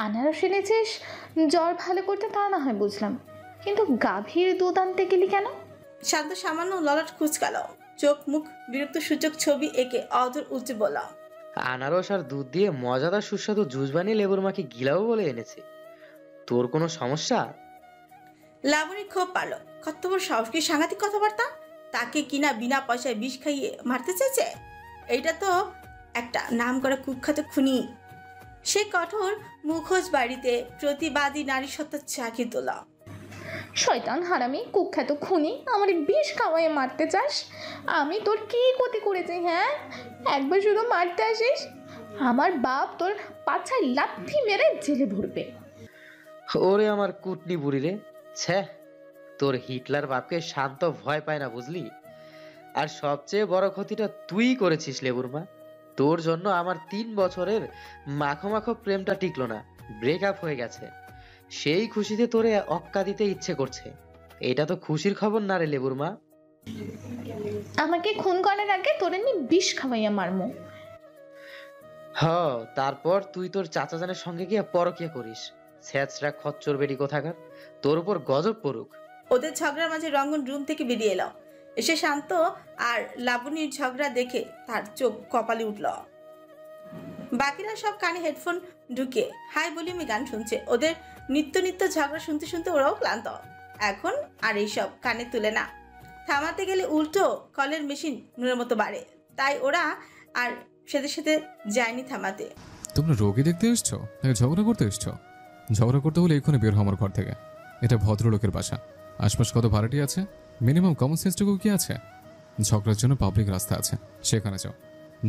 আনারস এনেছিস জ্বর ভালো করতে, তা না হয় বুঝলাম, কিন্তু গাভীর দুধ আনতে গেলি কেন? শান্ত সামান্য ললাট কুচকালো, চোখ মুখ বিরক্ত সূচক ছবি এঁকে অধর উচ্চে বলা, আনারস আর দুধ দিয়ে মজাদার সুস্বাদু জুস বানিয়ে লেবুর মাকে গিলাও বলে এনেছে। তোর কোনো সমস্যা? লাবণী ক্ষোভ পারল। কত বড় সাহস, কি সাংঘাতিক কথাবার্তা! তাকে কিনা বিনা পয়সায় বিষ খাইয়ে মারতে চেয়েছে। এইটা তো একটা নাম করা কুখ্যাত খুনি। সে কঠোর মুখোশ বাড়িতে প্রতিবাদী নারী সত্তা চাকিয়ে তোলা। শয়তান হারামি কুখ্যাত খুনি, আমার বিষ খাওয়াইয়ে মারতে চাস? আমি তোর কি ক্ষতি করেছি? হ্যাঁ, একবার শুধু মারতে আসিস, আমার বাপ তোর পাছায় লাথি মেরে জেলে ভরবে। ওরে আমার কুটনি বুড়ি রে, ছ্যা, তোর হিটলার বাপকে শান্ত ভয় পায় না বুঝলি? আর সবচেয়ে বড় ক্ষতিটা তুই করেছিস লেবুর মা। তোর জন্য আমার 3 বছরের মাখো মাখো প্রেমটা টিকলো না, ব্রেকআপ হয়ে গেছে। সেই খুশিতে তোরে অক্কা দিতে ইচ্ছে করছে। এটা তো খুশির খবর না রে লেবুর মা। আমাকে খুন করার আগে তোর আমি বিষ খাওয়াইয়া মারমু। হ, তারপর তুই তোর চাচা জানের সঙ্গে গিয়ে পরকিয়া করিস। ছ্যাচরা খচ্চর বেটি কোথাকার, তোর উপর গজব পড়ুক। ওদের ঝগড়ার মাঝে রঙ্গন রুম থেকে বেরিয়ে এলো। এসে শান্ত আর লাবণীর ঝগড়া দেখে তার চোখ কপালে উঠল। বাকিরা সব কানে হেডফোন ঢুকে হাই ভলিউমে গান শুনছে। ওদের নিত্য নিত্য ঝগড়া শুনতে শুনতে ওরাও ক্লান্ত। এখন আর এইসব কানে তুলে না। থামাতে গেলে উল্টো কলের মেশিন নুনের মতো বাড়ে। তাই ওরা আর সাথে সাথে যায়নি থামাতে। তোমরা রোগী দেখতে এসছো নাকি ঝগড়া করতে এসছো? ঝগড়া করতে হলে এক্ষুনি বের হও আমার ঘর থেকে। এটা ভদ্রলোকের বাসা, আশপাশ কত ভাড়াটি আছে, মিনিমাম কমন সেন্সটুকু কি আছে? ঝগড়ার জন্য পাবলিক রাস্তা আছে, সেখানে যাও।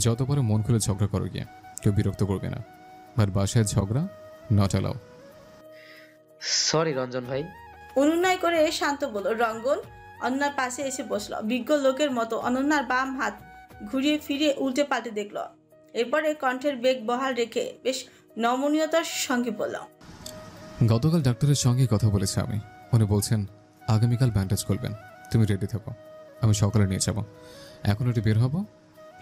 যত পারো মন খুলে ঝগড়া করো গিয়ে, কেউ বিরক্ত করবে না। আর বাসায় ঝগড়া নট অ্যালাউ। সরি রঞ্জন ভাই। অনুনয় করে শান্ত বলল। রঙ্গন অনন্যার পাশে এসে বসল। বিজ্ঞ লোকের মতো অনন্যার বাম হাত ঘুরিয়ে ফিরিয়ে উল্টে পাল্টে দেখল। এরপরে কণ্ঠের বেগ বহাল রেখে বেশ নমনীয়তার সঙ্গে বলল, গতকাল ডাক্তারের সঙ্গে কথা বলেছি আমি। উনি বলছেন আগামীকাল ব্যান্ডেজ করবেন। তুমি রেডি থাকো, আমি সকালে নিয়ে যাব। এখন একটু বের হবো,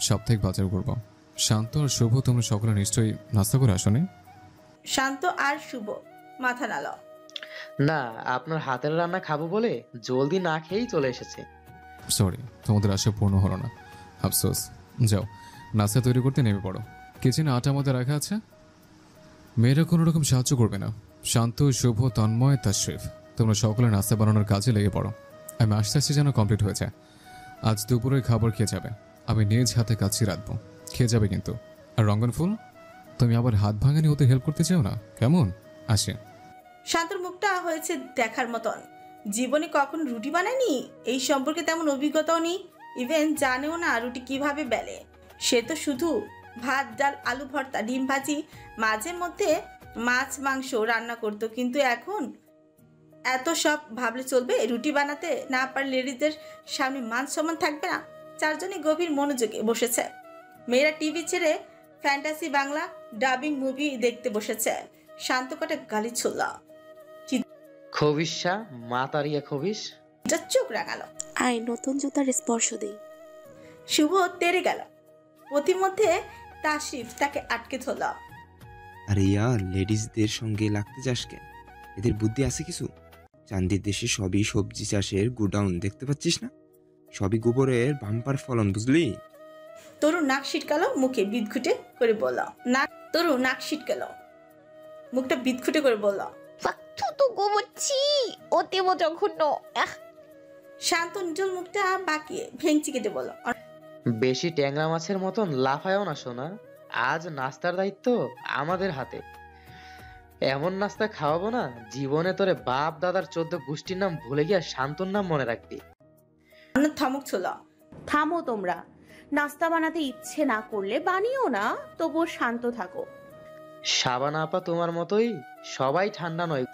সাপ্তাহিক বাজার করবো। শান্ত আর শুভ তোমরা সকালে নিশ্চয়ই নাস্তা করে আসোনি? শান্ত আর শুভ মাথা নাড়ল। না, আপনার হাতের রান্না খাবো বলে জলদি না খেয়েই চলে এসেছে। সরি, তোমাদের আশা পূর্ণ হলো না, আফসোস। যাও, নাস্তা তৈরি করতে নেমে পড়ো। কিচেনে আটা মধ্যে রাখা আছে। মেয়েরা কোনো রকম সাহায্য করবে না। শান্ত, শুভ, তন্ময়, তাশরিফ, তোমরা সকলে নাস্তা বানানোর কাজে লেগে পড়ো। আমি আস্তে আস্তে যেন কমপ্লিট হয়ে যায়। আজ দুপুরের খাবার খেয়ে যাবে, আমি নিজ হাতে কাছে রাখবো, খেয়ে যাবে কিন্তু। আর রঙ্গন ফুল, তুমি আবার হাত ভাঙানি ওদের হেল্প করতে চাও না, কেমন? আসে। শান্তর মুখটা হয়েছে দেখার মতন। জীবনে কখন রুটি বানায়নি, এই সম্পর্কে তেমন অভিজ্ঞতাও নেই। ইভেন জানেও না রুটি কিভাবে বেলে। সে তো শুধু ভাত, ডাল, আলু ভর্তা, ডিম ভাজি, মাঝে মধ্যে মাছ মাংস রান্না করতো। কিন্তু এখন এত সব ভাবলে চলবে? রুটি বানাতে না পারলে লেডিসদের সামনে মান সম্মান থাকবে না? চারজনে গভীর মনোযোগে বসেছে। মেয়েরা টিভি ছেড়ে ফ্যান্টাসি বাংলা ডাবিং মুভি দেখতে বসেছে। শান্ত কটা গালি ছুড়ল। খবিসা মাতারিয়া খবিস। চোখ রাঙালো। আয় নতুন জুতার স্পর্শ দেই। শুভ তেরে গেল। প্রতিমধ্যে তাশরিফ তাকে আটকে ধরল। আরে ইয়ার, লেডিসদের সঙ্গে লাগতে যাস কেন? এদের বুদ্ধি আছে কিছু? চান্দির দেশে সবই সবজি চাষের গোডাউন, দেখতে পাচ্ছিস না? সবই গোবরের বাম্পার ফলন, বুঝলি? তরু নাক সিটকালো, মুখে বিদঘুটে করে বলল। তরু নাক সিটকালো, মুখটা বিদঘুটে করে বলল, তো গোবচ্ছি অতীব জঘন্য। শান্ত নিজল মুখটা বাঁকিয়ে ভেঙচি কেটে বলল, বেশি ট্যাংরা মাছের মতন লাফায়ও না সোনা। আজ নাস্তার দায়িত্ব আমাদের হাতে। এমন নাস্তা খাওয়াবো না, জীবনে তোরে বাপ দাদার 14 গোষ্ঠীর নাম ভুলে গিয়ে শান্তর নাম মনে রাখবি। থমক ছিল। থামো তোমরা। নাস্তা বানাতে ইচ্ছে না করলে বানিও না, তবুও শান্ত থাকো। সাবানা আপা তোমার মতোই সবাই ঠান্ডা নয়,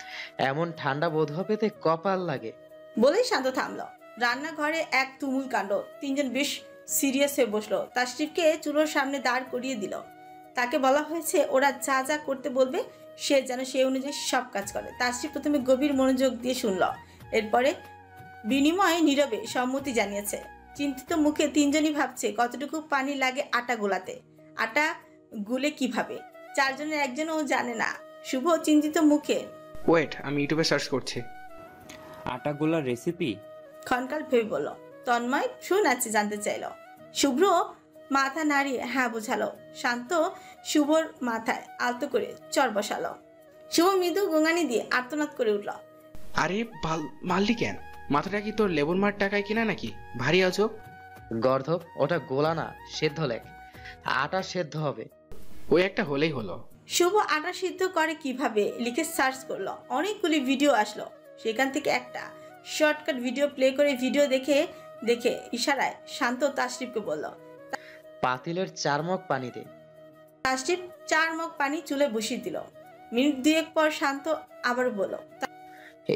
এমন ঠান্ডা বোধ পেতে কপাল লাগে। বলেই শান্ত থামলো। রান্নাঘরে এক তুমুল কাণ্ড। তিনজন বেশ সিরিয়াস হয়ে বসলো। তাশরিফকে চুলোর সামনে দাঁড় করিয়ে দিল। তাকে বলা হয়েছে ওরা যা যা করতে বলবে সে যেন সেই অনুযায়ী সব কাজ করে। তাশরিফ প্রথমে গভীর মনোযোগ দিয়ে শুনল, এরপরে বিনিময়ে নীরবে সম্মতি জানিয়েছে। চিন্তিত মুখে তিনজনই ভাবছে কতটুকু পানি লাগে আটা গোলাতে, আটা গুলে কিভাবে। চারজনের একজনও জানে না শুভ চিন্তিত মুখে ওয়েট, আমি ইউটিউবে সার্চ করছি। আটা গোলার রেসিপি? ক্ষণকাল ভেবে বলল। তন্ময় আছে জানতে চাইল। শুভ্র মাথা নাড়িয়ে হ্যাঁ বোঝালো। শান্ত শুভর মাথায় আলতো করে চর বসালো। শুভ মৃদু গোঙানি দিয়ে আর্তনাদ করে উঠল। আরে মারলি কেন? মাথাটা কি তোর লেবুর মার টাকায় কিনা নাকি? ভারী আজব। গর্ধব, ওটা গোলা না, সেদ্ধ লেখ। আটা সেদ্ধ হবে। ওই একটা হলেই হলো। শুভ আটা সিদ্ধ করে কিভাবে লিখে সার্চ করলো। অনেকগুলি ভিডিও আসলো, সেখান থেকে একটা শর্টকাট ভিডিও প্লে করে ভিডিও দেখে দেখে ইশারায় শান্ত তাশরিফকে বলল। পাতিলের 4 মগ পানি দে। তাশরিফ 4 মগ পানি চুলে বসিয়ে দিল। মিনিট 2 পর শান্ত আবার বলল।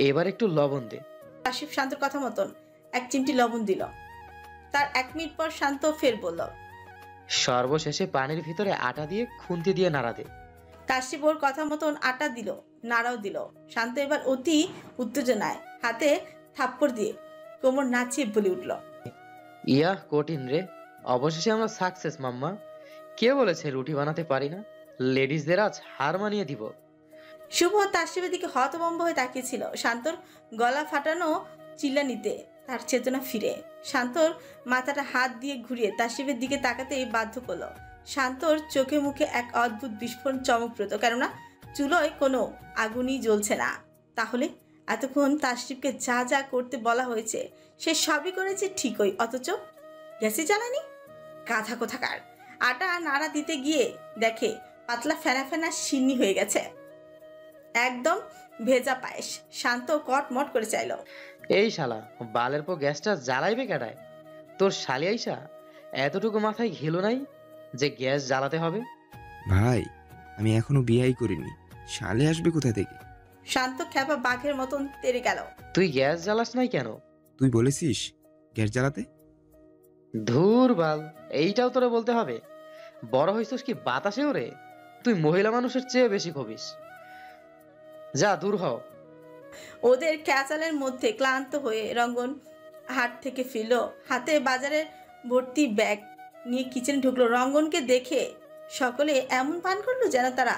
এবার একটু লবণ দে। তাশরিফ শান্তর কথা মতন 1 চিমটি লবণ দিল। তার 1 মিনিট পর শান্ত ফের বলল। সর্বশেষে পানির ভিতরে আটা দিয়ে খুন্তি দিয়ে নাড়া দে। তাশরিফ ওর কথা মতন আটা দিল, নাড়াও দিল। শান্ত এবার অতি উত্তেজনায় হাতে থাপ্পড় দিয়ে কোমর নাচিয়ে বলে উঠল। ইয়া কঠিন রে, অবশেষে আমরা সাকসেস মাম্মা। কে বলেছে রুটি বানাতে পারি না? লেডিসদের আজ হার মানিয়ে দিব। শুভ তাশরিফের দিকে হতভম্ব হয়ে তাকিয়েছিল। শান্তর গলা ফাটানো চিল্লানিতে তার চেতনা ফিরে শান্তর মাথাটা হাত দিয়ে ঘুরিয়ে তাশরিফের দিকে তাকাতেই বাধ্য করলো। শান্তর চোখে মুখে এক অদ্ভুত বিস্ফোরণ চমকপ্রদ, কেননা চুলোয় কোনো আগুনই জ্বলছে না। তাহলে এতক্ষণ তাশরিফকে যা যা করতে বলা হয়েছে সে সবই করেছে ঠিকই, অথচ গ্যাসে জ্বালানি। গাধা কোথাকার। আটা নাড়া দিতে গিয়ে দেখে পাতলা ফেনা ফেনা সিন্নি হয়ে গেছে, একদম ভেজা পায়েস। শান্ত কটমট করে চাইল। এই শালা, বালের পর গ্যাসটা জ্বালাইবে কেডায়? তোর শালি আইসা এতটুকু মাথায় ঘেলো নাই যে গ্যাস জ্বালাতে হবে? ভাই, আমি এখনো বিয়াই করিনি, শালে আসবে কোথা থেকে? শান্ত খ্যাপা বাঘের মতন তেড়ে গেল। তুই গ্যাস জ্বালাস নাই কেন? তুই বলেছিস গ্যাস জ্বালাতে? ধুর বাল, এইটাও তোরে বলতে হবে? বড় হইছিস কি বাতাসে ওরে? তুই মহিলা মানুষের চেয়ে বেশি খবিস। যা দূর হও। ওদের ক্যাচালের মধ্যে ক্লান্ত হয়ে রঙ্গন হাট থেকে ফিরল। হাতে বাজারের ভর্তি ব্যাগ নিয়ে কিচেন ঢুকলো। রঙ্গনকে দেখে সকলে এমন পান করলো যেন তারা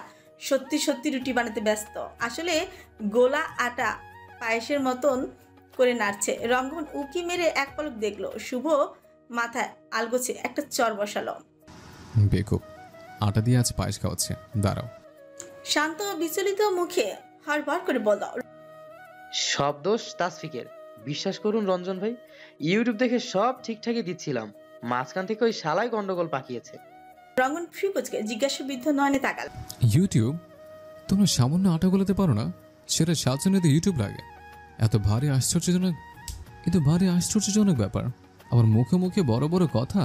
সত্যি সত্যি রুটি বানাতে ব্যস্ত। আসলে গোলা আটা পায়েসের মতন করে নাড়ছে। রঙ্গন উকি মেরে এক পলক দেখলো। শুভ মাথায় আলগোছে একটা চর বসালো। বেকুব, আটা দিয়ে আজ পায়েস খাওয়াচ্ছে, দাঁড়াও। শান্ত বিচলিত মুখে হড়বড় করে বলল। সব দোষ তাসফিকের। বিশ্বাস করুন রঞ্জন ভাই, ইউটিউব দেখে সব ঠিকঠাকই দিচ্ছিলাম, মাঝখান থেকে ওই শালাই গন্ডগোল পাকিয়েছে। রঙ্গন ফ্রিকোচকে জিজ্ঞাসাবিদ্ধ নয়নে তাকাল। ইউটিউব? তোমরা সামান্য আটা গলাতে পারো না, সেটা সাতজনে ইউটিউব লাগে? এত ভারী আশ্চর্যজনক ব্যাপার। আমার মুখে মুখে বড় বড় কথা।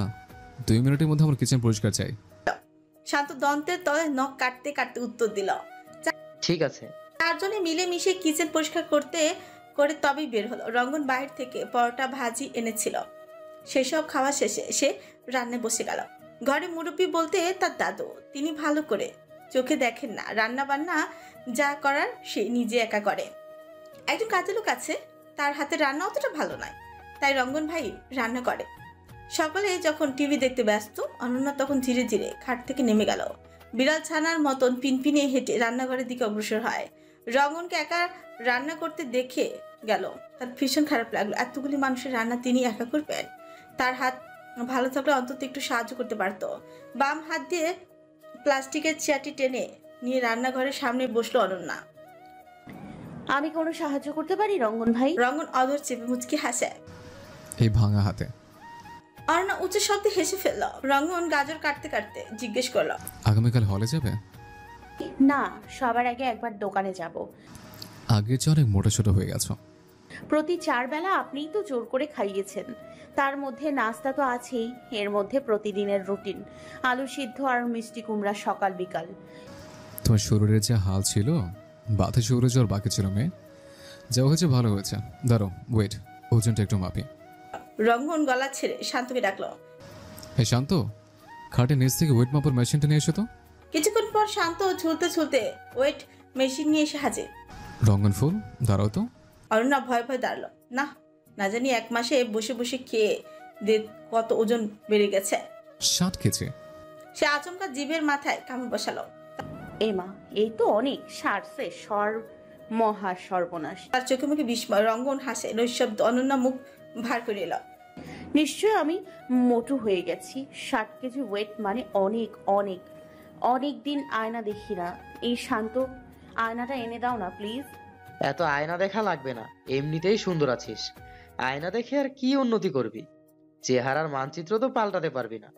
2 মিনিটের মধ্যে আমার কিচেন পরিষ্কার চাই। শান্ত দন্তের তলে নখ কাটতে কাটতে উত্তর দিল। ঠিক আছে। 4 জনে মিলেমিশে কিচেন পরিষ্কার করে তবেই বের হলো। রঙ্গন বাইরে থেকে পরোটা ভাজি এনেছিল। সেসব খাওয়া শেষে সে রান্নায় বসে গেল। ঘরে মুরব্বি বলতে তার দাদু, তিনি ভালো করে চোখে দেখেন না। রান্না বান্না যা করার সে নিজে একা করে। একজন কাজের লোক আছে, তার হাতে রান্না অতটা ভালো নয়, তাই রঙ্গন ভাই রান্না করে। সকলে যখন টিভি দেখতে ব্যস্ত, অনন্যা তখন ধীরে ধীরে খাট থেকে নেমে গেল। বিড়াল ছানার মতন পিনপিনে হেঁটে রান্নাঘরের দিকে অগ্রসর হয়। রঙ্গনকে একা রান্না করতে দেখে গেল, তার ভীষণ খারাপ লাগলো। এতগুলি মানুষের রান্না তিনি একা করবেন? তার হাত ভালো থাকলে অন্তত একটু সাহায্য করতে পারতো। বাম হাত দিয়ে প্লাস্টিকের চেয়ারটি টেনে নিয়ে রান্নাঘরের সামনে বসলো অনন্যা। আমি কোনো সাহায্য করতে পারি রঙ্গন ভাই? রঙ্গন অধর চেপে মুচকি হাসে। এই ভাঙা হাতে। অনন্যা উচ্চ শব্দে হেসে ফেলল। রঙ্গন গাজর কাটতে কাটতে জিজ্ঞেস করলো। আগামীকাল হলে যাবে? না, সবার আগে একবার দোকানে যাব। আগের চেয়ে অনেক মোটা ছোট হয়ে গেছো। প্রতি 4 বেলা আপনিই তো জোর করে খাইয়েছেন। তার মধ্যে নাস্তা তো আছেই, এর মধ্যে প্রতিদিনের রুটিন আলু সিদ্ধ আর মিষ্টি কুমড়া সকাল বিকাল। তোমার শরীরের যে হাল ছিল, বাতে শরীরে জ্বর বাকি ছিল মেয়ে। যা হয়েছে ভালো হয়েছে। দাঁড়ো, ওয়েট, ওজনটা একটু মাপি। রঙ্গন গলা ছেড়ে শান্তকে ডাকলো। হে শান্ত, খাটের নিচ থেকে ওয়েট মাপার মেশিনটা নিয়ে এসো তো। কিছুক্ষণ পর শান্ত ঝুলতে ঝুলতে ওয়েট মেশিন নিয়ে এসে হাজির। রঙ্গন ফুল, দাঁড়াও তো। অরণ্যা ভয় ভয় দাঁড়ালো। না জানি 1 মাসে বসে বসে খেয়ে কত ওজন বেড়ে গেছে। 60 কেজি। সে আচমকা জিভের মাথায় কামড় বসালো। এমা এই তো অনেক সারছে মহা সর্বনাশ। তার চোখে মুখে বিস্ময়। রঙ্গন হাসে নৈশব্দ। অনন্যা মুখ ভার করে এলো। নিশ্চয় আমি মোটু হয়ে গেছি। 60 কেজি ওয়েট মানে অনেক অনেক অনেক দিন আয়না দেখি না। এই শান্ত আয়নাটা এনে দাও না প্লিজ। এত আয়না দেখা লাগবে না, এমনিতেই সুন্দর আছিস। আয়না দেখে আর কি উন্নতি করবি? চেহারার মানচিত্র তো পাল্টাতে পারবি না।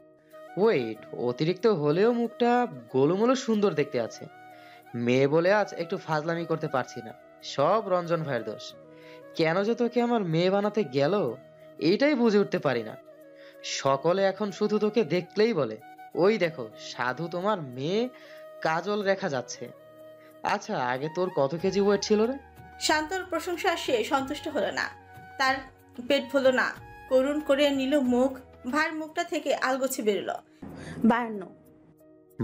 ওয়েট অতিরিক্ত হলেও মুখটা গোলুমোলো সুন্দর দেখতে আছে। মেয়ে বলে আজ একটু ফাজলামি করতে পারছি না। সব রঞ্জন ভাইয়ের দোষ। কেন যে তোকে আমার মেয়ে বানাতে গেল এইটাই বুঝে উঠতে পারি না। সকলে এখন শুধু তোকে দেখলেই বলে, ওই দেখো সাধু তোমার মেয়ে কাজল রেখা যাচ্ছে। আচ্ছা আগে তোর কত কেজি ওয়েট ছিল রে? শান্তর প্রশংসা সে সন্তুষ্ট হলো না। তার পেট ভরল না। করুণ করে নিল মুখ। ভার মুখটা থেকে আলগোছে বেরোলো। 52।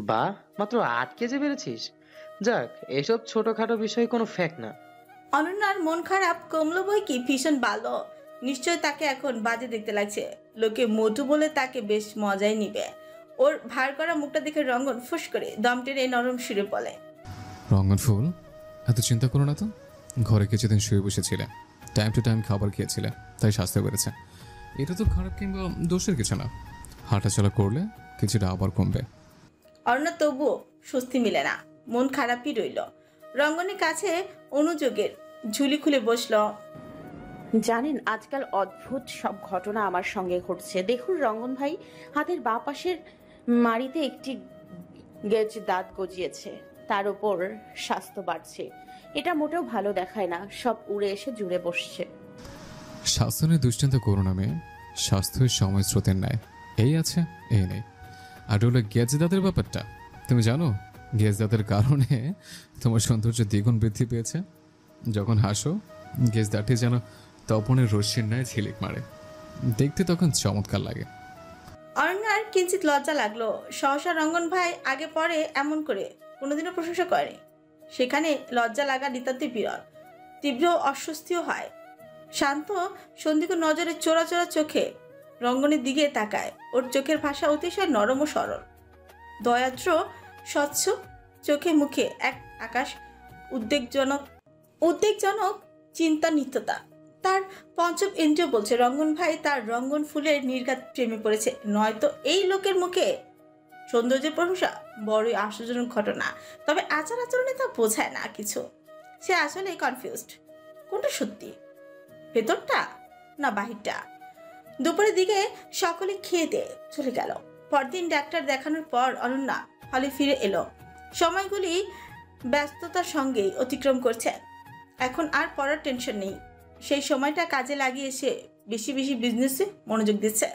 বা মাত্র 8 কেজি বেড়েছিস। যাক, এসব ছোটখাটো বিষয় কোনো ফ্যাক্ট না। অনন্যার মন খারাপ কমলো বই কি ভীষণ ভালো। নিশ্চয় তাকে এখন বাজে দেখতে লাগছে। লোকে মোটু বলে তাকে বেশ মজাই নিবে। ওর ভার করা মুখটা দেখে রঙ্গন ফুস করে দম টেনে নরম সুরে বলে, রঙ্গন ফুল, এত চিন্তা করো না তো। ঘরে কিছুদিন শুয়ে বসেছিলে, টাইম টু টাইম খাবার খেয়েছিলে, তাই স্বাস্থ্য বেড়েছে। এটা তো খারাপ কিংবা দোষের কিছু না। হাঁটাচলা করলে কিছুটা আবার কমবে। অনন্যা তবুও স্বস্তি মিলে না। মন খারাপই রইল। রঙ্গনের কাছে অনুযোগের ঝুলি খুলে বসলো। জানেন আজকাল অদ্ভুত সব ঘটনা আমার সঙ্গে ঘটছে। দেখুন রঙ্গন ভাই হাতের বাঁ পাশের মাড়িতে একটি গেজ দাঁত গজিয়েছে। তার উপর স্বাস্থ্য বাড়ছে। এটা মোটেও ভালো দেখায় না। সব উড়ে এসে জুড়ে বসছে। স্বাস্থ্য নিয়ে দুশ্চিন্তা করো না মেয়ে। স্বাস্থ্যের সময় স্রোতের ন্যায়, এই আছে এই নেই। আর হলো গেজ দাঁতের ব্যাপারটা, তুমি জানো গেজ দাঁতের কারণে তোমার সৌন্দর্য দ্বিগুণ বৃদ্ধি পেয়েছে। যখন হাসো গেজ দাঁতটি যেন তপনের রশ্মির ন্যায় ঝিলিক মারে, দেখতে তখন চমৎকার লাগে। অনন্যার কিঞ্চিত লজ্জা লাগলো। সহসা রঙ্গন ভাই আগে পরে এমন করে কোনোদিনও প্রশংসা করেনি। সেখানে লজ্জা লাগা নিতান্তই বিরল। তীব্র অস্বস্তিও হয়। শান্ত সন্দিগ্ধ নজরে চোরা চোরা চোখে রঙ্গনের দিকে তাকায়। ওর চোখের ভাষা অতিশয় নরম ও সরল, দয়াদ্র, স্বচ্ছ। চোখে মুখে এক আকাশ উদ্বেগজনক চিন্তা নিত্যতা। তার পঞ্চম ইন্দ্রিয় বলছে রঙ্গন ভাই তার রঙ্গন ফুলের নির্ঘাত প্রেমে পড়েছে। নয়তো এই লোকের মুখে সৌন্দর্যের প্রশংসা বড়ই আশ্চর্যজনক ঘটনা। তবে আচার আচরণে তা বোঝায় না কিছু। সে আসলে কনফিউজড। কোনটা সত্যি, ভেতরটা না বাহিরটা? দুপুরের দিকে সকলে খেয়ে দিয়ে চলে গেল। পরদিন ডাক্তার দেখানোর পর অনন্যা হলে ফিরে এলো। সময়গুলি ব্যস্ততার সঙ্গেই অতিক্রম করছে। এখন আর পড়ার টেনশন নেই। সেই সময়টা কাজে লাগিয়ে সে বেশি বেশি বিজনেসে মনোযোগ দিচ্ছে।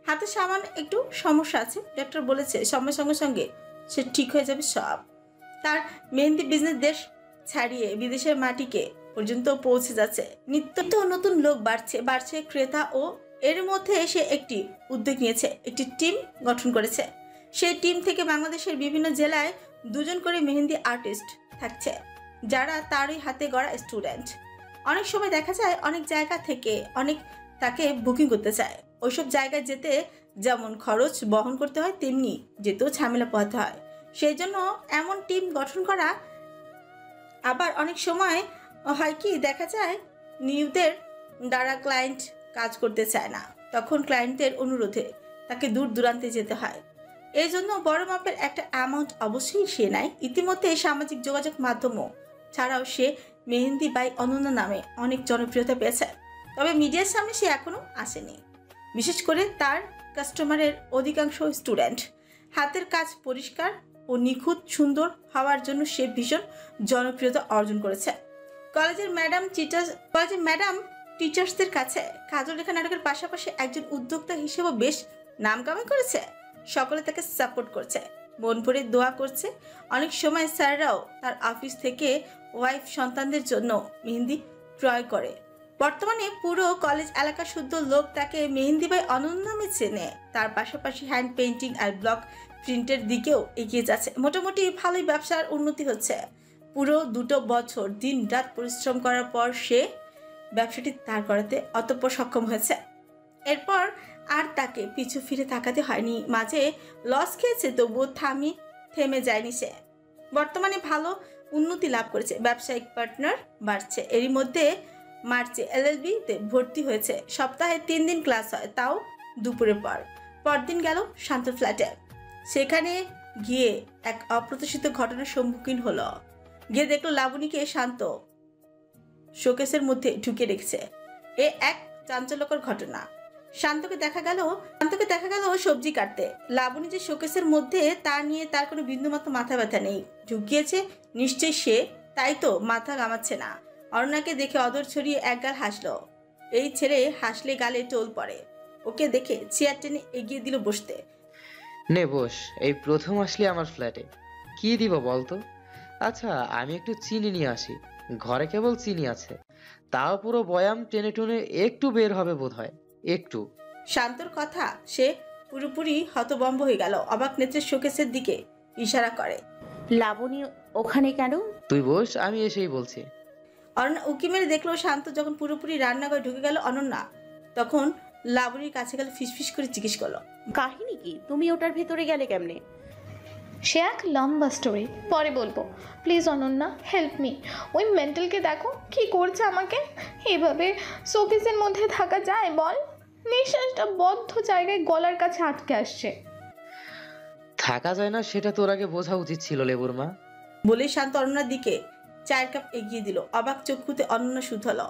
হাতে সামান্য একটু সমস্যা আছে। ডাক্তার বলেছে সময়ের সঙ্গে সঙ্গে সে ঠিক হয়ে যাবে সব। তার মেহেন্দি বিজনেস দেশ ছাড়িয়ে বিদেশের মাটিকে পর্যন্ত পৌঁছে যাচ্ছে। নিত্য নতুন লোক বাড়ছে ক্রেতা। ও এর মধ্যে সে একটি উদ্যোগ নিয়েছে, একটি টিম গঠন করেছে। সেই টিম থেকে বাংলাদেশের বিভিন্ন জেলায় 2 জন করে মেহেন্দি আর্টিস্ট থাকছে, যারা তারই হাতে গড়া স্টুডেন্ট। অনেক সময় দেখা যায় অনেক জায়গা থেকে অনেক তাকে বুকিং করতে চায়। ওইসব জায়গায় যেতে যেমন খরচ বহন করতে হয়, তেমনি যেতেও ঝামেলা পোহাতে হয়। সেই জন্য এমন টিম গঠন করা। আবার অনেক সময় হয় কি, দেখা যায় নিউদের দ্বারা ক্লায়েন্ট কাজ করতে চায় না, তখন ক্লায়েন্টদের অনুরোধে তাকে দূর দূরান্তে যেতে হয়। এই জন্য বড় মাপের একটা অ্যামাউন্ট অবশ্যই সে নেয়। ইতিমধ্যে সামাজিক যোগাযোগ মাধ্যমও ছাড়াও সে মেহেন্দি বাই অনন্যা নামে অনেক জনপ্রিয়তা পেয়েছে। তবে মিডিয়ার সামনে সে এখনো আসেনি। বিশেষ করে তার কাস্টমারের অধিকাংশ স্টুডেন্ট। হাতের কাজ পরিষ্কার ও নিখুঁত সুন্দর হওয়ার জন্য সে ভীষণ জনপ্রিয়তা অর্জন করেছে। কলেজের ম্যাডাম টিচার্সদের কাছে কাজল রেখা নাটকের পাশাপাশি একজন উদ্যোক্তা হিসেবে বেশ নাম কামাই করেছে। সকলে তাকে সাপোর্ট করছে, মন ভরে দোয়া করছে। অনেক সময় স্যাররাও তার অফিস থেকে ওয়াইফ সন্তানদের জন্য মেহেন্দি ক্রয় করে। বর্তমানে পুরো কলেজ এলাকা শুদ্ধ লোক তাকে মেহেন্দি বাই অনন্যা নামে চেনে। তার পাশাপাশি হ্যান্ড পেইন্টিং আর ব্লক প্রিন্টের দিকেও এগিয়ে যাচ্ছে। মোটামুটি ভালোই ব্যবসার উন্নতি হচ্ছে। পুরো 2 বছর দিন রাত পরিশ্রম করার পর সে ব্যবসাটি দাঁড় করাতে অতঃপর সক্ষম হয়েছে। এরপর আর তাকে পিছু ফিরে তাকাতে হয়নি। মাঝে লস খেয়েছে, তবুও থেমে যায়নি সে। বর্তমানে ভালো উন্নতি লাভ করেছে, ব্যবসায়িক পার্টনার বাড়ছে। এরই মধ্যে মার্চে এলএলবি-তে ভর্তি হয়েছে। সপ্তাহে 3 দিন ক্লাস হয়, তাও দুপুরের পর। পরদিন গেল শান্ত ফ্ল্যাটে। সেখানে গিয়ে এক অপ্রত্যাশিত ঘটনার সম্মুখীন হলো। গিয়ে দেখলো লাবণীকে শান্ত শোকেসের মধ্যে ঢুকে রেখেছে। এ এক চাঞ্চল্যকর ঘটনা। শান্তকে দেখা গেল সবজি কাটতে। লাবণী যে শোকেসের মধ্যে তা নিয়ে তার কোনো বিন্দুমাত্র মাথা ব্যথা নেই। ঢুকিয়েছে নিশ্চয়ই সে, তাই তো মাথা ঘামাচ্ছে না। অরুণাকে দেখে অদর ছড়িয়ে একগাল হাসলো। এই ছেলে হাসলে গালে টোল পড়ে। ওকে দেখে চেয়ার টেনে এগিয়ে দিল বসতে। নে বস, এই প্রথম আসলি আমার ফ্ল্যাটে, কি দিব বলতো? আচ্ছা, আমি একটু চিনি নিয়ে আসি। ঘরে কেবল চিনি আছে, তাও পুরো বয়াম টেনে টুনে একটু বের হবে বোধ হয়, একটু। শান্তর কথা সে পুরোপুরি হতভম্ব হয়ে গেল। অবাক নেত্রে শোকেসের দিকে ইশারা করে। লাবণী ওখানে কেন? তুই বস, আমি এসেই বলছি। অনন্যা উকি মেরে দেখলো শান্ত যখন পুরোপুরি রান্নাঘরে ঢুকে গেল অনন্যা, তখন লাবণীর কাছে গেল ফিসফিস করে জিজ্ঞেস করলো, কাহিনী কি? তুমি ওটার ভেতরে গেলে কেমনে? সে এক লম্বা স্টোরি, পরে বলবো। Please Ananya, help me. ওই মেন্টালকে দেখো কি করছে আমাকে। এভাবে শোকেসের মধ্যে থাকা যায় বল? নিঃশ্বাসটা বদ্ধ জায়গায় গলার কাছে আটকে আসছে। থাকা যায় না সেটা তোর আগে বোঝা উচিত ছিল লেবুর মা। বলে শান্ত অনন্যার দিকে চায়ের কাপ এগিয়ে দিল। অবাক চক্ষুতে অনন্যা শুধালো,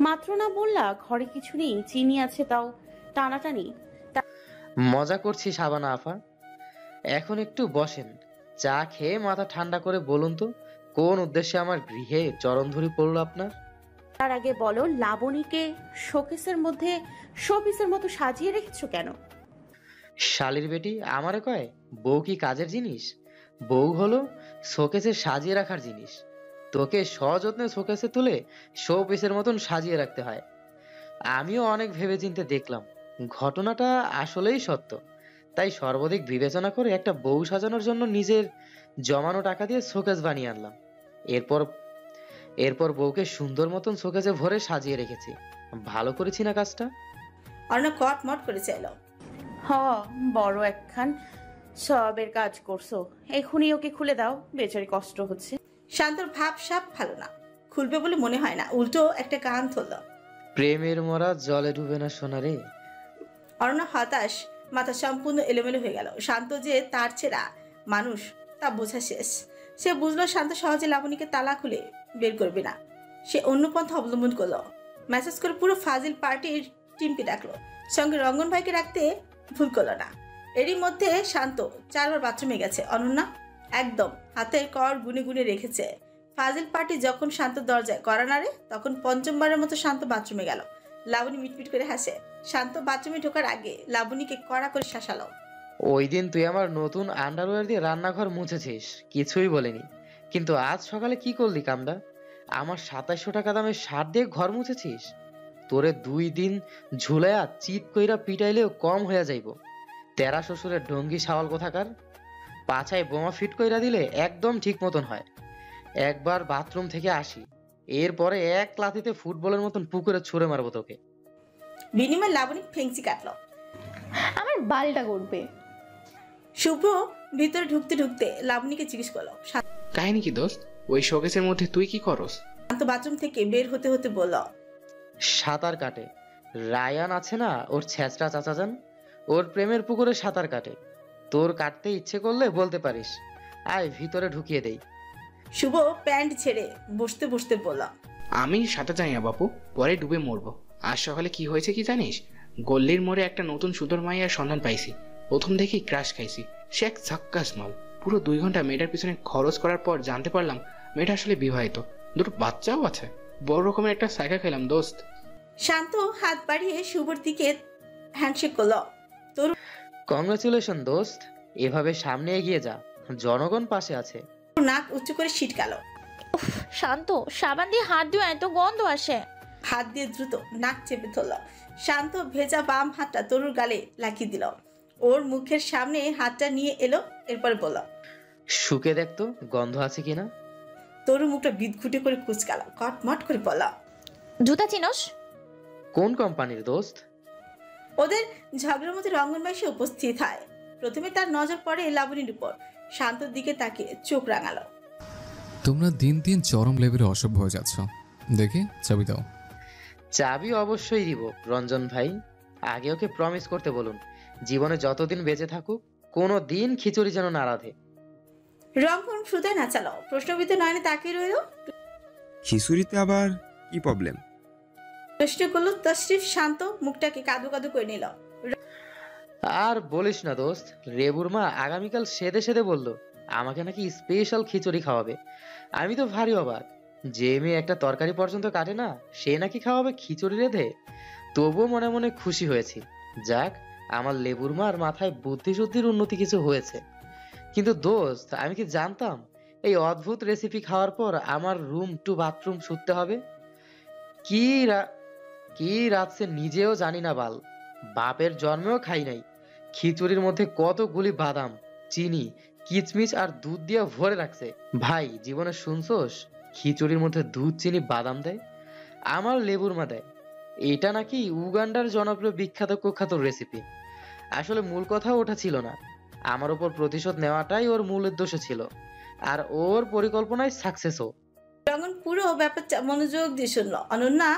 মাত্র না বললা ঘরে কিছু নেই, চিনি আছে তাও টানাটানি। মজা করছি শাবানা আফা? এখন একটু বসেন, চা খেয়ে মাথা ঠান্ডা করে বলুন তো, কোন উদ্দেশ্যে আমার গৃহে চরণধরি পড়লো আপনার? তার আগে বলো, লাবণীকে শোকেসের মধ্যে শোপিসের মতো সাজিয়ে রেখেছো কেন? শালির বেটি আমারে কয় বউ কি কাজের জিনিস? বউ হলো শোকেসে সাজিয়ে রাখার জিনিস। তোকে সযত্নে শোকেসে তুলে শো পিসের মতন সাজিয়ে রাখতে হয়। আমিও অনেক ভেবেচিন্তে দেখলাম ঘটনাটা আসলেই সত্য, তাই সর্বাধিক বিবেচনা করে একটা বউ সাজানোর জন্য নিজের জমানো টাকা দিয়ে শোকেস বানিয়ে আনলাম। এরপর বউকে সুন্দর মতন শোকেসে ভরে সাজিয়ে রেখেছি। ভালো করেছি না কাজটা? অনন্যা কট মট করে চাইল। হ, বড় একখান সবের কাজ করছো। এখনই ওকে খুলে দাও, বেচারি কষ্ট হচ্ছে। শান্তর ভাব সাপ ভালো না, খুলবে বলে মনে হয় না। উল্টো একটা গান ধরল, প্রেমের মরা জলে ডুবে না সোনারে। অরণ্য হতাশ, মাথা সম্পূর্ণ এলোমেলো হয়ে গেল। শান্ত যে তার ছেঁড়া মানুষ তা বোঝা শেষ। সে বুঝলো শান্ত সহজে লাবণীকে তালা খুলে বের করবে না। সে অন্য পন্থা অবলম্বন করলো। মেসেজ করে পুরো ফাজিল পার্টির টিমকে ডাকলো, সঙ্গে রঙ্গন ভাইকে রাখতে ভুল করলো না। এরই মধ্যে শান্ত 4 বার বাথরুমে গেছে। অনন্যা একদম হাতে কর গুনে গুনে রেখেছে। ফাজিল পার্টি যখন শান্ত দরজায় কড়া নাড়ে, তখন 5মবারের মতো শান্ত বাথরুমে গেল। লাবণী মিটমিট করে হাসে। শান্ত বাথরুমে ঢোকার আগে লাবণীকে কড়া করে শাসালো। ওই দিন তুই আমার নতুন আন্ডারওয়্যার দিয়ে রান্নাঘর মুছেছিস, কিছুই বলেনি, কিন্তু আজ সকালে কি করলি কামডা? আমার 2700 টাকা দামের শার্ট দিয়ে ঘর মুছেছিস। তোরে 2 দিন ঝুলাইয়া চিত কইরা পিটাইলেও কম হইয়া যাইব। তেরা শ্বশুরের ডঙ্গি শাওয়াল কোথাকার। পাছায় বোমা ফিট কইরা দিলে একদম ঠিক মতন হয়। একবার বাথরুম থেকে আসি, এরপরে এক লাথিতে ফুটবলের মতন পুকুরে ছুঁড়ে মারবো তোকে। বিনিময়ে লাবণী ফেংচি কাটলো। আমার বালটা করবে। শুভ্র ভিতরে ঢুকতে ঢুকতে লাবণীকে জিজ্ঞেস করলো, কাহিনী কি দোস্ত? ওই শোকেসের মধ্যে তুই কি করস? শান্ত বাথরুম থেকে বের হতে হতে বলল, সাঁতার কাটে। রায়ান আছে না, ওর ছেঁচড়া চাচাজান, ওর প্রেমের পুকুরে সাঁতার কাটে। তোর কাটতে ইচ্ছে করলে বলতে পারিস, আয় ভিতরে ঢুকিয়ে দেই। শুভ প্যান্ট ছেড়ে বসতে বসতে বলল, আমি সাঁতার জানি না বাপু, পরে ডুবে মরবো। আজ সকালে কি হয়েছে কি জানিস? গল্লির মোড়ে একটা নতুন সুন্দর মাইয়ার সন্ধান পাইছি। প্রথম দেখেই ক্রাশ খাইছি। সে এক ঝাক্কাস মাল। পুরো 2 ঘন্টা মেয়েটার পিছনে খরচ করার পর জানতে পারলাম মেয়েটা আসলে বিবাহিত, 2টো বাচ্চাও আছে। বড় রকমের একটা সাইকা খেলাম দোস্ত। শান্ত হাত বাড়িয়ে শুভর দিকে হ্যান্ডশেক করলো। কংগ্রাচুলেশন দোস্ত, এভাবে সামনে এগিয়ে যা, জনগণ পাশে আছে। নাক উঁচু করে ছিটকালো। শান্ত, সাবান দিয়ে হাত দিয়ে এত গন্ধ আসে। হাত দিয়ে দ্রুত নাক চেপে ধরল। শান্ত ভেজা বাম হাতটা তরুর গালে লাগিয়ে দিল। ওর মুখের সামনে হাতটা নিয়ে এলো। এরপর বলল, শুকে দেখতো গন্ধ আছে কিনা। তরু মুখটা বিদঘুটে করে কুচকাল। কটমট করে বলল, জুতা চিনস? কোন কোম্পানির দোস্ত? ওদের ঝগড়ার মধ্যে রঙ্গনবাই সে উপস্থিত হয়। প্রথমে তার নজর পড়ে লাবণীর উপর। শান্তর দিকে তাকিয়ে চোখ রাঙালো। তোমরা দিন দিন চরম লেভেলে অসভ্য হয়ে যাচ্ছ। দেখি চাবি দাও। চাবি অবশ্যই দিব রঞ্জন ভাই। আগে ওকে প্রমিস করতে বলুন, জীবনে যতদিন বেঁচে থাকুক কোনো দিন খিচুড়ি যেন না রাধে। রঙ্গন শ্রুতায় নাচালো, প্রশ্নবিদ্ধ নয়নে তাকিয়ে রইল। খিচুড়িতে আবার কি প্রবলেম? প্রশ্ন করলো তশরিফ। শান্ত মুখটাকে কাদু কাদু করে নিল। আর বলিস না দোস্ত, রেবুর মা আগামীকাল সেদে সেদে বলল আমাকে নাকি স্পেশাল খিচুড়ি খাওয়াবে। আমি তো ভারী অবাক, যে মেয়ে একটা তরকারি পর্যন্ত কাটে না সে নাকি খাওয়াবে খিচুড়ি রেঁধে। তবুও মনে মনে খুশি হয়েছি, যাক আমার লেবুর মার মাথায় বুদ্ধি শুদ্ধির উন্নতি কিছু হয়েছে। কিন্তু দোস্ত, আমি কি জানতাম এই অদ্ভুত রেসিপি খাওয়ার পর আমার রুম টু বাথরুম শুতে হবে? কি কি রাতছে নিজেও জানি না বাল। বাপের জন্মেও খাই নাই। খিচুড়ির মধ্যে কতগুলি বাদাম, চিনি, কিচমিচ আর দুধ দিয়ে ভরে রাখছে। ভাই জীবনে শুনছোস খিচুড়ির মধ্যে দুধ, চিনি, বাদাম দেয়? আমার লেবুর মা দেয়। এটা নাকি উগান্ডার জনপ্রিয় বিখ্যাত কুখ্যাত রেসিপি। আসলে মূল কথা ওটা ছিল না, আমার উপর প্রতিশোধ নেওয়াটাই ওর মূল উদ্দেশ্য ছিল, আর ওর পরিকল্পনায় সাকসেসও। রঙ্গন পুরো ব্যাপারটা মনোযোগ দিয়ে শুনলো। অনন্যা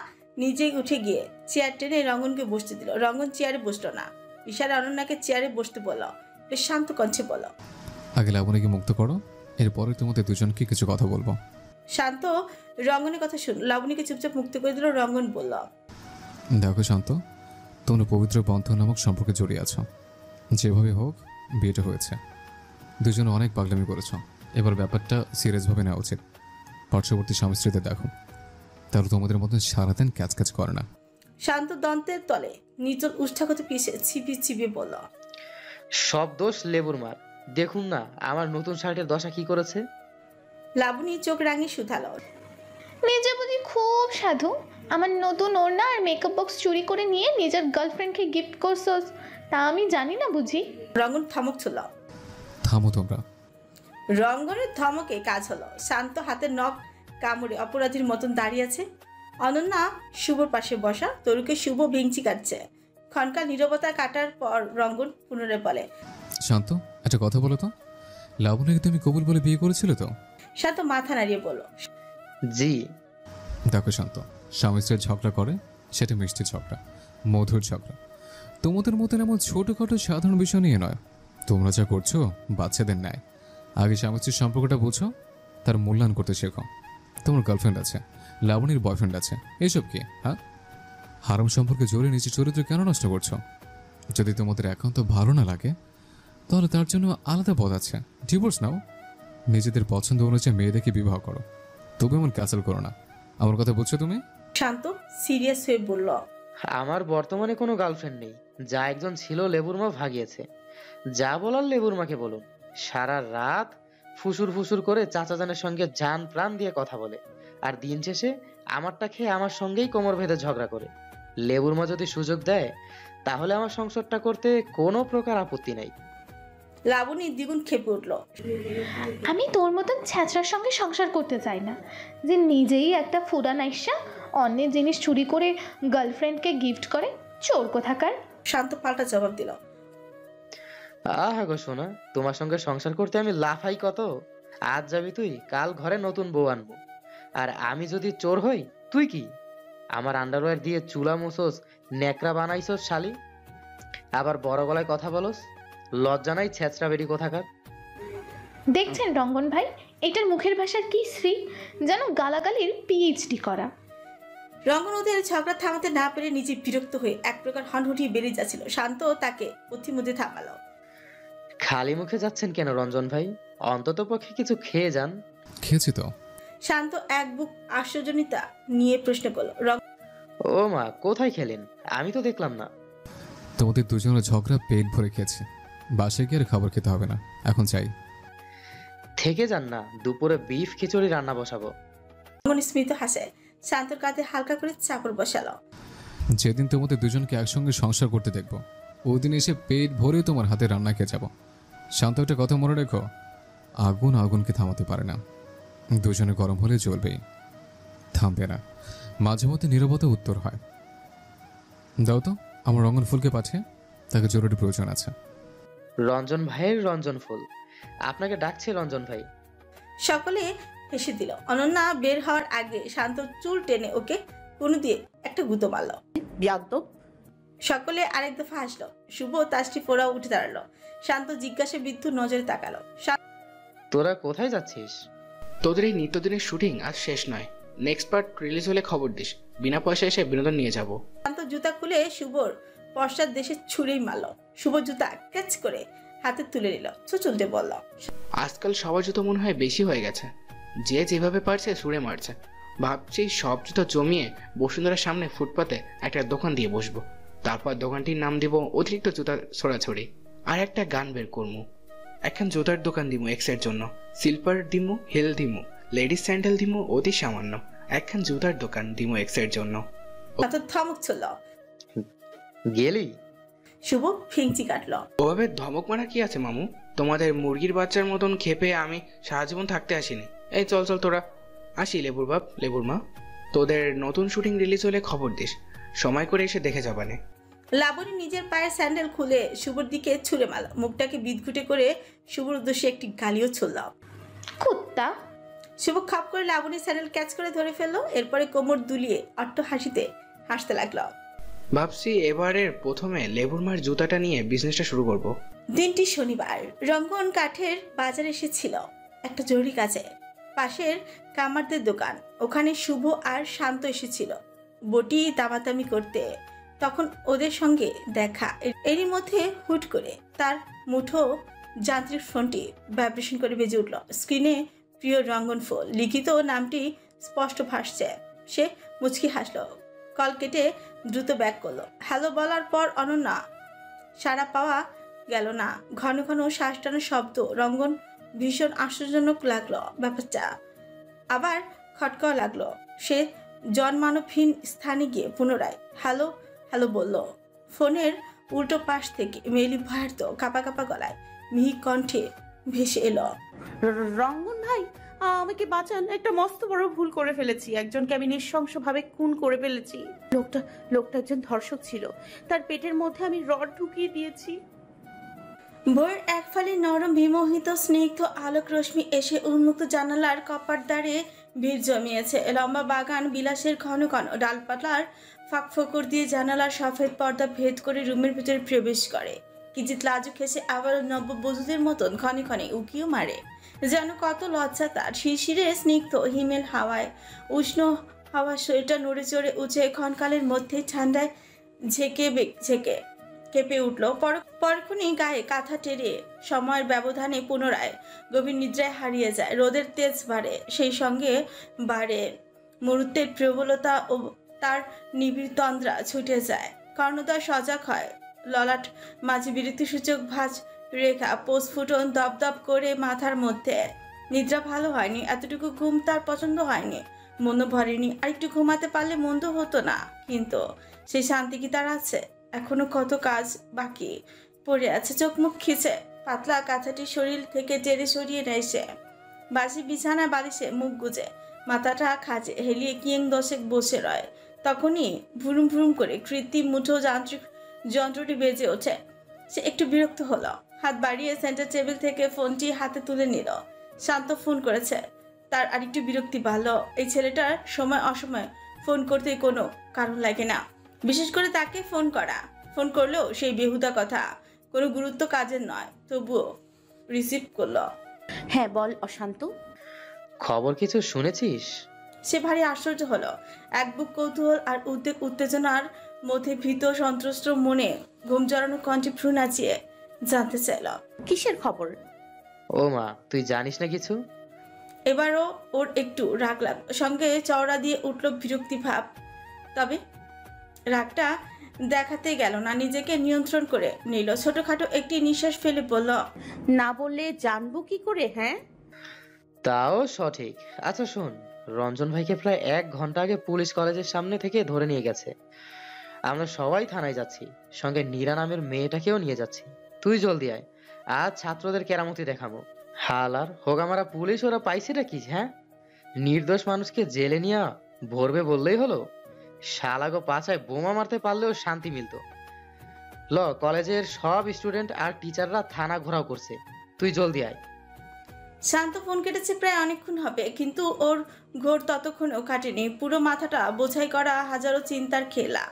নিজেই উঠে গিয়ে চেয়ার টেনে রঙ্গনকে বসতে দিল। রঙ্গন চেয়ারে বসলো না, ইশারা অনন্যাকে চেয়ারে বসতে বলল। বেশ শান্ত কণ্ঠে বলল, আগে লাবণীকে মুক্ত করো, এরপরে তোমাদের দুজনকে কিছু কথা বলবো। শান্ত রঙ্গনের কথা শুন। লাবণীকে চুপচাপ মুক্ত করে দিল। রঙ্গন বলল, দেখো শান্ত, তোমরা পবিত্র বন্ধন নামক সম্পর্কে জড়িয়ে আছো। যেভাবে হোক বিয়েটা হয়েছে, দুজনে অনেক পাগলামি করেছ। এবার ব্যাপারটা সিরিয়াসভাবে নেওয়া উচিত। পার্শ্ববর্তী স্বামী স্ত্রীতে দেখো, তাহলে তোমাদের মতন সারাদিন ক্যাচ ক্যাচ করে না। শান্ত দন্তের তলে নিচল উষ্ঠাগত পিছে ছিপিয়ে ছিপিয়ে বলল, সব দোষ লেবুর মার। দেখুন না আমার নতুন শার্টের দশা কি করেছে। লাবণী চোখ রাঙিয়ে শুধালো, নিজে বুঝি খুব সাধু, আমার নতুন ওড়না আর মেকআপ বক্স চুরি করে নিয়ে নিজের গার্লফ্রেন্ডকে গিফট করছস, তা আমি জানি না বুঝি? রঙ্গন ধমক ছিল। থামো তোমরা। রঙ্গনের ধমকে কাজ হলো। শান্ত হাতের নখ কামড়ে অপরাধীর মতন দাঁড়িয়ে আছে। অনন্যা শুভর পাশে বসা, তরুকে শুভ ভেঙচি কাটছে। ক্ষণকাল নীরবতা কাটার পর রঙ্গন পুনরায় বলে, শান্ত, একটা কথা বলো তো, লাবণীকে তুমি কবুল বলে বিয়ে করেছিলে তো? শান্ত মাথা নাড়িয়ে বলল, জি। দেখো শান্ত, স্বামী স্ত্রীর ঝগড়া করে সেটা মিষ্টি ঝগড়া, মধুর ঝগড়া। তোমাদের মতন এমন ছোটখাটো সাধারণ বিষয় নিয়ে নয়। তোমরা যা করছো বাচ্চাদের ন্যায়। আগে স্বামী স্ত্রীর সম্পর্কটা বুঝো, তার মূল্যায়ন করতে শেখো। তোমার গার্লফ্রেন্ড আছে, লাবণীর বয়ফ্রেন্ড আছে, এইসব কি? হ্যাঁ, হারাম সম্পর্কে জড়িয়ে নিজের চরিত্র কেন নষ্ট করছো? যদি তোমাদের একান্ত ভালো না লাগে তাহলে তার জন্য আলাদা পথ আছে, ডিভোর্স নাও। নিজেদের পছন্দ অনুযায়ী মেয়েদেরকে বিবাহ করো, তবু এমন ক্যান্সেল করো না। আমার কথা বুঝছো তুমি? শান্ত সিরিয়াস হয়ে বলল, আমার বর্তমানে কোনো গার্লফ্রেন্ড নেই। যা একজন ছিল লেবুর মা ভাগিয়েছে। যা বলার লেবুর মাকে বলুন। সারা রাত ফুসুর ফুসুর করে চাচা জানের সঙ্গে জান প্রাণ দিয়ে কথা বলে, আর দিন শেষে আমারটা খেয়ে আমার সঙ্গেই কোমর ভেদে ঝগড়া করে। লেবুর মা যদি সুযোগ দেয় তাহলে আমার সংসারটা করতে কোনো প্রকার আপত্তি নাই। লাবণী দ্বিগুণ খেপে উঠল। আমি তোর মতন ছ্যাঁচড়ার সঙ্গে সংসার করতে চাই না, যে নিজেই একটা ফুডা নাইসা অন্যের জিনিস চুরি করে গার্লফ্রেন্ডকে গিফট করে, চোর কোথাকার। শান্ত পাল্টা জবাব দিল, আহা গো সোনা, তোমার সঙ্গে সংসার করতে আমি লাফাই কত। আজ যাবি তুই, কাল ঘরে নতুন বউ আনবো। আর আমি যদি চোর হই, তুই কি আমার আন্ডারওয়্যার দিয়ে চুলা মুছোস, ন্যাকড়া বানাইছোস শালি, আবার বড় গলায় কথা বলস? লজ্জা নাই ছেঁচড়া বেটি কোথাকার? দেখছেন রঙ্গন ভাই, এটার মুখের ভাষার কি শ্রী, যেন গালাগালির পিএইচডি করা। রঙ্গন ওদের ঝগড়া থামাতে না পেরে নিজে বিরক্ত হয়ে এক প্রকার হনহটিয়ে বেরিয়ে যাচ্ছিল। শান্ত তাকে পথিমধ্যে থামালো। খালি মুখে যাচ্ছেন কেন রঞ্জন ভাই? অন্তত পক্ষে কিছু খেয়ে যান। খেয়েছি তো। শান্ত এক বুক আশ্চর্যজনিতা নিয়ে প্রশ্ন করলো, ও মা, কোথায় খেলেন? আমি তো দেখলাম না। তোমাদের দুজনের ঝগড়া পেট ভরে খেয়েছি, বাসায় গিয়ে আর খাবার খেতে হবে না, এখন চাই। থেকে যান না, দুপুরে বিফ খিচুড়ি রান্না বসাবো। রঙ্গন স্মিত হাসে, শান্তর কাঁধে হালকা করে চাপড় বসালো। যেদিন তোমাদের দুজনকে একসঙ্গে সংসার করতে দেখবো, ওই দিন এসে পেট ভরে তোমার হাতে রান্না খেয়ে যাবো। শান্ত একটা কথা মনে রেখো, আগুন আগুনকে থামাতে পারে না, দুজনে গরম হলে জ্বলবেই, থামবে না। মাঝে মধ্যে নীরবতা উত্তর হয়। দাও তো আমার রঙ্গন ফুলকে পাঠিয়ে, তাকে জরুরি প্রয়োজন আছে। রঞ্জন ভাইয়ের রঞ্জন ফুল আপনাকে ডাকছে রঞ্জন ভাই। সকলে হেসে দিল। অনন্যা বের হওয়ার আগে শান্ত চুল টেনে ওকে কোনো দিয়ে একটা গুঁতো মারল। বিয়াদ্দব। সকলে আরেক দফা হাসলো। শুভ তাসটি ফোড়া উঠে দাঁড়ালো। শান্ত জিজ্ঞাসা বিদ্ধ নজরে তাকালো। তোরা কোথায় যাচ্ছিস? তোদের এই নিত্যদিনের শুটিং আজ শেষ নয়, নেক্সট পার্ট রিলিজ হলে খবর দিস, বিনা পয়সা এসে বিনোদন নিয়ে যাব। শান্ত জুতা খুলে শুভর পশ্চাৎ দেশে ছুঁড়েই মারল। শুভ জুতা ক্যাচ করে হাতে তুলে নিল, চুলতে বলল, আজকাল সবার জুতো মনে হয় বেশি হয়ে গেছে, যে যেভাবে পারছে ছুঁড়ে মারছে। ভাবছি সব জুতো জমিয়ে বসুন্ধরার সামনে ফুটপাতে একটা দোকান দিয়ে বসবো, তারপর দোকানটির নাম দিব অতিরিক্ত জুতা ছড়াছড়ি, আর একটা গান বের করবো। একখান জুতার দোকান দিমু এক্সের জন্য, সিলভার দিমু, হিল দিমু, লেডিস স্যান্ডেল দিমু অতি সামান্য, একখান জুতার দোকান দিমু এক্সের জন্য। শান্ত থমক ছিল। গেলি? শুভ ফিংচি কাটলো। ওভাবে ধমক মারা কি আছে মামু? তোমাদের মুরগির বাচ্চার মতন খেপে আমি সারা জীবন থাকতে আসিনি। এই চল চল তোরা, আসি লেবুর বাপ লেবুর মা, তোদের নতুন শুটিং রিলিজ হলে খবর দিস, সময় করে এসে দেখে যাবানে। লাবণী নিজের পায়ের স্যান্ডেল খুলে শুভর দিকে ছুঁড়ে মারল। মুখটাকে বিদঘুটে করে শুভর উদ্দেশ্যে একটি গালিও ছুড়ল। কুত্তা। শুভ খাপ করে লাবণীর স্যান্ডেল ক্যাচ করে ধরে ফেললো। এরপরে কোমর দুলিয়ে অট্ট হাসিতে হাসতে লাগলো। ভাবছি এবারের প্রথমে লেবুর মার জুতাটা নিয়ে বিজনেসটা শুরু করব। দিনটি শনিবার। রঙ্গন কাঠের বাজার এসেছিল একটা জরুরি কাজে। পাশের কামারদের দোকান, ওখানে শুভ আর শান্ত এসেছিল বটি দামাদামি করতে। তখন ওদের সঙ্গে দেখা। এরই মধ্যে হুট করে তার মুঠো যান্ত্রিক ফোনটি ভাইব্রেশন করে বেজে উঠল। স্ক্রিনে প্রিয় রঙ্গন ফুল লিখিত নামটি স্পষ্ট ভাসছে। সে মুচকি হাসলো, কল কেটে দ্রুত ব্যাক করলো। হ্যালো বলার পর অনন্যা সাড়া পাওয়া গেল না। ঘন ঘন শ্বাস টানার শব্দ। রঙ্গন ভীষণ আশ্চর্যজনক লাগলো ব্যাপারটা, আবার খটকাও লাগলো। সে জনমানবহীন স্থানে গিয়ে পুনরায় হ্যালো হ্যালো বলল। ফোনের উল্টো পাশ থেকে মেলি ভয়ার্ত কাপা কাপা গলায় মিহি কণ্ঠে ভেসে এলো, রঙ্গন ভাই, আমাকে বাঁচান, একটা মস্ত বড় ভুল করে ফেলেছি। একজনকে আমি নৃশংসভাবে খুন করে ফেলেছি। লোকটা একজন ধর্ষক ছিল, তার পেটের মধ্যে আমি রড ঢুকিয়ে দিয়েছি। ভোর এক ফালি নরম বিমোহিত স্নিগ্ধ আলোক রশ্মি এসে উন্মুক্ত জানালার কপাট দ্বারে ভিড় জমিয়েছে। লম্বা বাগান বিলাসের ঘন ঘন ডালপালার ফাঁক ফোকর দিয়ে জানালার সফেদ পর্দা ভেদ করে রুমের ভিতরে প্রবেশ করে। কিঞ্চিত লাজুক হেসে আবারও নব্যবধূদের মতন ক্ষণে ক্ষণে উকিও মারে, যেন কত লজ্জা তার। শিরশিরে স্নিগ্ধ হিমেল হাওয়ায় উষ্ণ হাওয়া শরীরটা নড়ে চড়ে উঠে ক্ষণকালের মধ্যে ঠান্ডায় ঝেঁকে কেঁপে উঠল। পরক্ষণেই গায়ে কাঁথা টেরে সময়ের ব্যবধানে পুনরায় গভীর নিদ্রায় হারিয়ে যায়। রোদের তেজ বাড়ে, সেই সঙ্গে বাড়ে মুহূর্তের প্রবলতা ও তার নিবিড় তন্দ্রা ছুটে যায়। কর্ণদ্বার সজাগ হয়, ললাট মাঝে বিরক্তিসূচক ভাঁজ রেখা পোস্ফুটন দপদপ করে মাথার মধ্যে। নিদ্রা ভালো হয়নি, এতটুকু ঘুম তার পছন্দ হয়নি, মন ভরেনি। আরেকটু ঘুমাতে পারলে মন্দ হতো না, কিন্তু সেই শান্তি কি তার আছে? এখনো কত কাজ বাকি পড়ে আছে। চোখ মুখ খিচে পাতলা কাঁথাটি শরীর থেকে টেনে সরিয়ে নেয় সে। বাসি বিছানা বালিশে মুখ গুজে মাথাটা খাজে হেলিয়ে কিং দশেক বসে রয়। তখনই ভুরুম ভুরুম করে কৃত্রিম মুঠো যান্ত্রিক যন্ত্রটি বেজে ওঠে। সে একটু বিরক্ত হলো, হাত বাড়িয়ে সেন্টার টেবিল থেকে ফোনটি হাতে তুলে নিল। শান্ত ফোন করেছে, তার আরেকটু বিরক্তি বাড়ল। এই ছেলেটার সময় অসময় ফোন করতে কোনো কারণ লাগে না, বিশেষ করে তাকে ফোন করা। ফোন করলেও সেই বেহুদা কথা, কোনো গুরুত্ব কাজের নয়, তবুও রিসিভ করলো। হ্যাঁ বল অশান্ত। খবর কিছু শুনেছিস? সে ভারী আশ্চর্য হলো। এক বুক কৌতূহল আর উদ্বেগ উত্তেজনার মধ্যে ভীত সন্ত্রস্ত মনে ঘুম জড়ানো কণ্ঠে ভ্রু নাচিয়ে জানতে চাইল, কিসের খবর? ও মা, তুই জানিস না কিছু? এবারও ওর একটু রাগ লাগলো, সঙ্গে চওড়া দিয়ে উঠল বিরক্তি ভাব। তবে রাগটা দেখাতে গেল না, নিজেকে নিয়ন্ত্রণ করে নিল। ছোটখাটো একটি নিঃশ্বাস ফেলে বলল, না বললে জানবো কি করে? হ্যাঁ তাও সঠিক। আচ্ছা শোন, রঞ্জন ভাইকে প্রায় 1 ঘন্টা আগে পুলিশ কলেজের সামনে থেকে ধরে নিয়ে গেছে। আমরা সবাই থানায় যাচ্ছি, সঙ্গে নীরা নামের মেয়েটাকেও নিয়ে যাচ্ছি। তুই জলদি আয়, আজ ছাত্রদের কেরামতি দেখাবো। হালার হোগামারা পুলিশ ওরা পাইছেটা কি? হ্যাঁ, নির্দোষ মানুষকে জেলে নিয়ে ভরবে বললেই হলো? শালাগো পাছায় বোমা মারতে পারলেও শান্তি মিলতো। ল, কলেজের সব স্টুডেন্ট আর টিচাররা থানা ঘোরাও করছে, তুই জলদি আয়। শান্ত ফোন কেটেছে প্রায় অনেকক্ষণ হবে, কিন্তু ওর ঘোর ততক্ষণেও কাটেনি। পুরো মাথাটা বোঝাই করা হাজারো চিন্তার খেলা।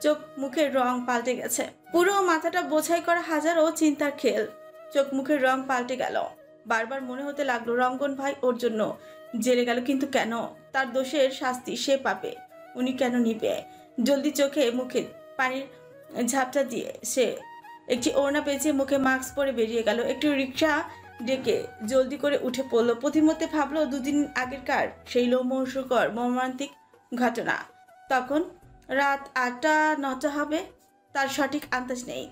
চোখ মুখের রং পাল্টে গেছে। পুরো মাথাটা বোঝাই করা হাজারো চিন্তার খেল। চোখ মুখের রং পাল্টে গেল। বারবার মনে হতে লাগলো রঙ্গন ভাই ওর জন্য জেলে গেল, কিন্তু কেন? তার দোষের শাস্তি সে পাবে, উনি কেন নিবে? জলদি চোখে মুখে পানির ঝাপটা দিয়ে সে একটি ওড়না পেঁচিয়ে মুখে মাস্ক পরে বেরিয়ে গেল। একটু রিক্সা ডেকে জলদি করে উঠে পড়লো। প্রতিমধ্যে ভাবলো দুদিন আগেরকার সেই লোমহর্ষকর মর্মান্তিক ঘটনা। তখন রাত 8টা 9টা হবে, তার সঠিক আন্দাজ নেই।